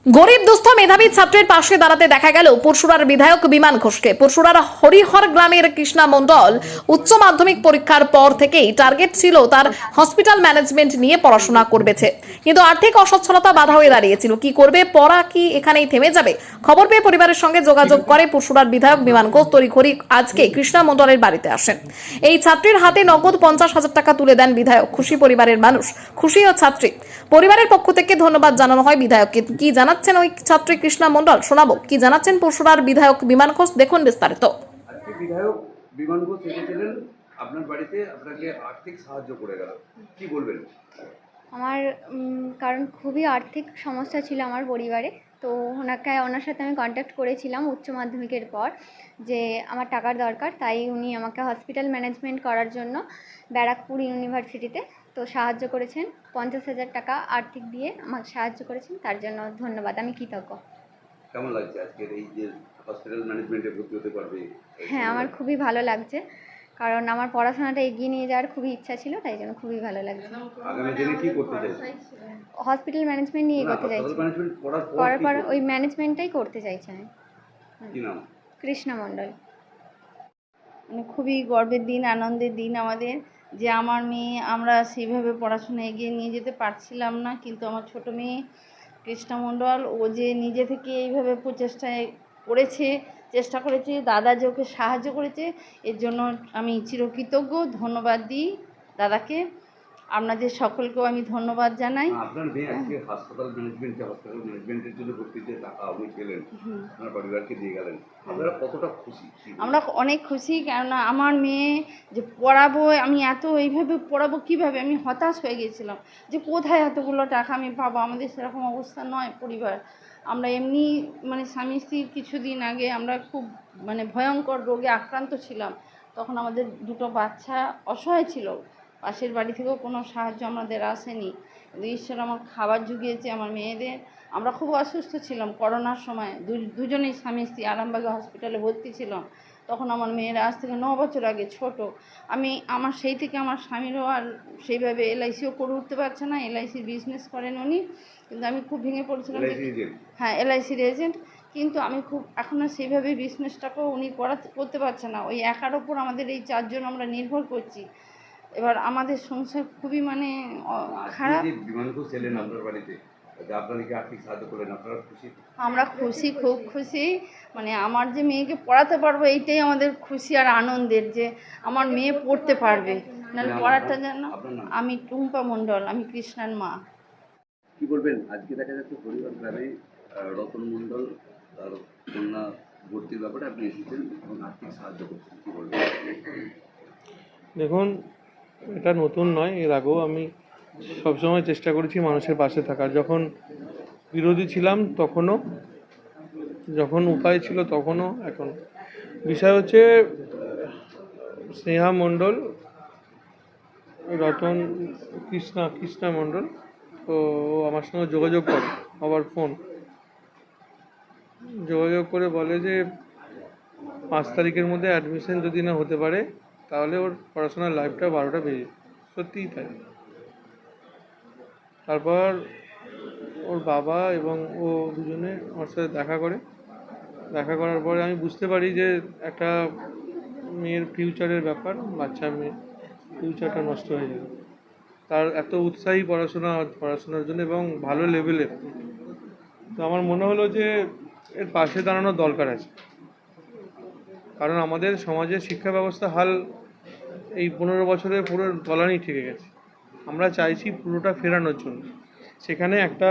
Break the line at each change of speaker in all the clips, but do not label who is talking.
গরিব দুস্থ মেধাবী ছাত্রের পাশে দাঁড়াতে দেখা গেল পরশুরার বিধায়ক বিমান ঘোষকে। পরশুরার হরিহর গ্রামের কৃষ্ণা মণ্ডল উচ্চ মাধ্যমিক পরীক্ষার পর থেকেই টার্গেট ছিল তার হসপিটাল ম্যানেজমেন্ট নিয়ে পড়াশোনা করবেছে, কিন্তু আর্থিক অসচ্ছলতা বাধা হয়ে দাঁড়িয়েছিল। কি করবে, পড়া কি এখানেই থেমে যাবে? খবর পেয়ে পরিবারের সঙ্গে যোগাযোগ করে পরশুরার বিধায়ক বিমান ঘোষ তড়িঘড়ি আজকে কৃষ্ণা মণ্ডলের বাড়িতে আসেন। এই ছাত্রীর হাতে নগদ 50,000 টাকা তুলে দেন বিধায়ক। খুশি পরিবারের মানুষ, খুশি ও ছাত্রী। পরিবারের পক্ষ থেকে ধন্যবাদ জানানো হয় বিধায়ককে। কি জানাচ্ছেন ওই ছাত্রী কৃষ্ণা মণ্ডল শোনাবো। কি জানাচ্ছেন পরশুরার বিধায়ক বিমান ঘোষ, দেখুন বিস্তারিত।
আজকে বিধায়ক বিমান ঘোষ এসেছিলেন আপনার বাড়িতে, আপনাকে আর্থিক সাহায্য করে গেল, কি বলবেন?
আমার কারণ খুবই আর্থিক সমস্যা ছিল আমার পরিবারে। তো ওনার সাথে আমি কন্ট্যাক্ট করেছিলাম উচ্চ মাধ্যমিকের পর যে আমার টাকার দরকার, তাই উনি আমাকে হসপিটাল ম্যানেজমেন্ট করার জন্য ব্যারাকপুর ইউনিভার্সিটিতে তো সাহায্য করেছেন। 50,000 টাকা আর্থিক দিয়ে আমাকে সাহায্য করেছেন, তার জন্য ধন্যবাদ, আমি কৃতজ্ঞ।
কেমন লাগছে আজকের এই যে হসপিটাল ম্যানেজমেন্টে ভর্তি হতে পারবে?
হ্যাঁ, আমার খুবই ভালো লাগছে, কারণ আমার পড়াশোনাটা এগিয়ে নিয়ে যাওয়ার খুবই ইচ্ছা ছিল, তাই জন্য খুবই ভালো লাগছে।
আগামী দিনে কি করতে চাইছেন?
হসপিটাল ম্যানেজমেন্ট নিয়ে করতে চাইছি।
ম্যানেজমেন্ট করার
করার পর
কি
ওই ম্যানেজমেন্টটাই করতে চাইছি আমি।
কি নাম?
কৃষ্ণা মণ্ডল।
মানে খুবই গর্বের দিন, আনন্দের দিন আমাদের, যে আমার মেয়ে, আমরা সেইভাবে পড়াশোনা এগিয়ে নিয়ে যেতে পারছিলাম না, কিন্তু আমার ছোট মেয়ে কৃষ্ণা মণ্ডল ও যে নিজে থেকে এইভাবে প্রচেষ্টায় করেছে, চেষ্টা করেছে, দাদা যে ওকে সাহায্য করেছে, এর জন্য আমি চিরকৃতজ্ঞ। ধন্যবাদ দিই দাদাকে। আপনাদের সকলকেও আমি ধন্যবাদ জানাই।
আপনার মেয়ে আজকে হসপিটাল ম্যানেজমেন্টের জন্য ভর্তিতে টাকা আপনি পেলেন, আপনার পরিবারকে দিয়ে গেলেন, আপনারা কতটা খুশি?
আমরা অনেক খুশি, কেননা আমার মেয়ে যে পড়াবো, আমি এত এইভাবে পড়াবো কীভাবে, আমি হতাশ হয়ে গেছিলাম যে কোথায় এতগুলো টাকা আমি পাবো। আমাদের সেরকম অবস্থা নয় পরিবার। আমরা এমনি মানে স্বামী স্ত্রীর কিছুদিন আগে আমরা খুব মানে ভয়ঙ্কর রোগে আক্রান্ত ছিলাম। তখন আমাদের দুটো বাচ্চা অসহায় ছিল, পাশের বাড়ি থেকেও কোনো সাহায্য আমাদের আসেনি, কিন্তু ঈশ্বর আমার খাবার জুগিয়েছে আমার মেয়েদের। আমরা খুব অসুস্থ ছিলাম করোনার সময়, দুজনেই স্বামী স্ত্রী আরামবাগে হসপিটালে ভর্তি ছিলাম। তখন আমার মেয়েরা আজ থেকে 9 বছর আগে ছোট। আমার সেই থেকে আমার স্বামীরও আর সেইভাবে এলআইসিও করে উঠতে পারছে না, এলআইসির বিজনেস করেন উনি, কিন্তু আমি খুব ভেঙে পড়েছিলাম। হ্যাঁ, এলআইসির এজেন্ট, কিন্তু আমি খুব এখন আর সেইভাবে বিজনেসটাকেও উনি করতে পারছে না। ওই একার ওপর আমাদের এই 4 জন আমরা নির্ভর করছি। এবার আমাদের সংসার খুবই মানে খারাপ।
বিমান ঘোষ এলেন আপনার বাড়িতে, আপনাদেরকে আর্থিক সাহায্য করলেন, আপনারা খুশি?
আমরা খুশি, খুব খুশি। মানে আমার যে মেয়েকে পড়াতে পারবো এইটাই আমাদের খুশি আর আনন্দের, যে আমার মেয়ে পড়তে পারবে, নাহলে পড়াটা যেন। আমি টুম্পা মণ্ডল, আমি কৃষ্ণার মা।
কি বলবেন? আজকে দেখা যাচ্ছে হরিহর গ্রামে রতন মণ্ডল তার কন্যা ভর্তির ব্যাপারে আপনি এসেছেন এবং আর্থিক সাহায্য করছেন, কি বলবেন?
দেখুন, এটা নতুন নয়, এর আগেও আমি সবসময় চেষ্টা করেছি মানুষের পাশে থাকার। যখন বিরোধী ছিলাম তখনও, যখন উপায় ছিল তখনও, এখন। বিষয় হচ্ছে স্নেহা মণ্ডল, রতন কৃষ্ণা মণ্ডল, তো আমার সঙ্গে যোগাযোগ করে, আবার যোগাযোগ করে বলে যে 5 তারিখের মধ্যে অ্যাডমিশন যদি না হতে পারে তাহলে ওর পড়াশোনার লাইফটা 12টা বেজে যাবে। সত্যিই তাই। তারপর ওর বাবা এবং ও দুজনে আমার সাথে দেখা করার পরে আমি বুঝতে পারি যে একটা মেয়ের ফিউচারের ব্যাপার, বাচ্চা মেয়ে, ফিউচারটা নষ্ট হয়ে যাবে। তার এত উৎসাহী পড়াশোনার জন্য এবং ভালো লেভেলের, তো আমার মনে হলো যে এর পাশে দাঁড়ানোর দরকার আছে। কারণ আমাদের সমাজের শিক্ষা ব্যবস্থা হাল এই 15 বছরে পুরো তলানি ঠেকে গেছে। আমরা চাইছি পুরোটা ফেরানোর জন্য। সেখানে একটা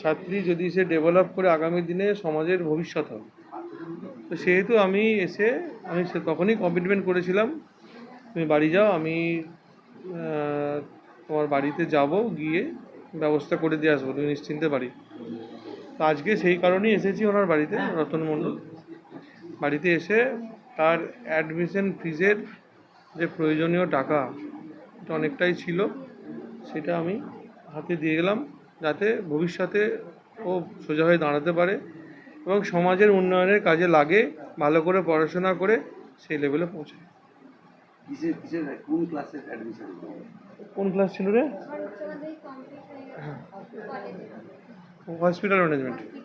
ছাত্রী যদি সে ডেভেলপ করে আগামী দিনে সমাজের ভবিষ্যৎ হবে, তো সেহেতু আমি তখনই কমিটমেন্ট করেছিলাম, তুমি বাড়ি যাও, আমি তোমার বাড়িতে যাব, গিয়ে ব্যবস্থা করে দিয়ে আসবো, তুমি নিশ্চিন্তে বাড়ি। তো আজকে সেই কারণেই এসেছি ওনার বাড়িতে, রতন মণ্ডল বাড়িতে এসে তার অ্যাডমিশন ফিজের যে প্রয়োজনীয় টাকা, এটা অনেকটাই ছিল, সেটা আমি হাতে দিয়ে গেলাম, যাতে ভবিষ্যতে ও সোজা হয়ে দাঁড়াতে পারে এবং সমাজের উন্নয়নের কাজে লাগে, ভালো করে পড়াশোনা করে সেই লেভেলে পৌঁছায়।
কোন ক্লাসের অ্যাডমিশন?
কোন ক্লাস ছিল রে? Hospital management.